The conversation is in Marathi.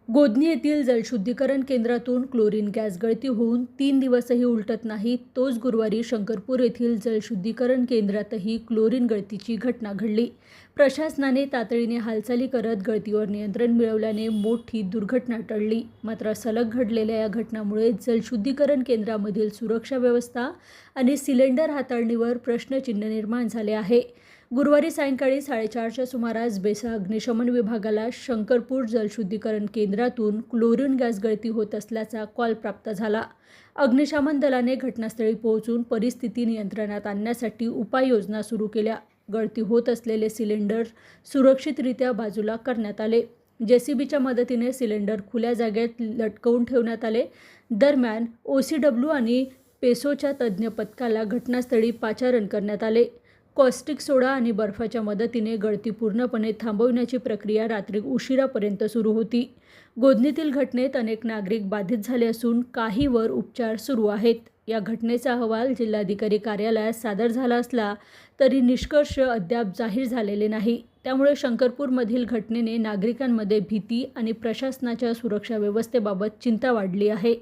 गोधनी येथील जलशुद्धीकरण केंद्रातून क्लोरीन गॅस गळती होऊन 3 दिवसही उलटत नाही. तोच गुरुवारी शंकरपूर येथील जलशुद्धीकरण केंद्रातही क्लोरीन गळतीची घटना घडली. प्रशासनाने तातडीने हालचाली करत गळतीवर नियंत्रण मिळवल्याने मोठी दुर्घटना टळली. मात्र सलग घडलेल्या या घटनामुळे जलशुद्धीकरण केंद्रामधील सुरक्षा व्यवस्था आणि सिलेंडर हाताळणीवर प्रश्नचिन्ह निर्माण झाले आहे. गुरुवारी सायंकाळी 4:30च्या सुमारास बेसा अग्निशमन विभागाला शंकरपूर जलशुद्धीकरण केंद्रातून क्लोरीन गॅस गळती होत असल्याचा कॉल प्राप्त झाला. अग्निशमन दलाने घटनास्थळी पोहोचून परिस्थिती नियंत्रणात आणण्यासाठी उपाययोजना सुरू केल्या. गळती होत असलेले सिलेंडर सुरक्षितरित्या बाजूला करण्यात आले. जेसीबीच्या मदतीने सिलेंडर खुल्या जागेत लटकवून ठेवण्यात आले. दरम्यान OCW आणि पेसोच्या तज्ज्ञ पथकाला घटनास्थळी पाचारण करण्यात आले. कॉस्टिक सोडा आणि बर्फाच्या मदतीने गळती पूर्णपणे थांबवण्याची प्रक्रिया रात्री उशिरापर्यंत सुरू होती. गोधनीतील घटनेत अनेक नागरिक बाधित झाले असून काहींवर उपचार सुरू आहेत. या घटनेचा अहवाल जिल्हाधिकारी कार्यालयात सादर झाला असला तरी निष्कर्ष अद्याप जाहीर झालेले नाही. त्यामुळे शंकरपूरमधील घटनेने नागरिकांमध्ये भीती आणि प्रशासनाच्या सुरक्षा व्यवस्थेबाबत चिंता वाढली आहे.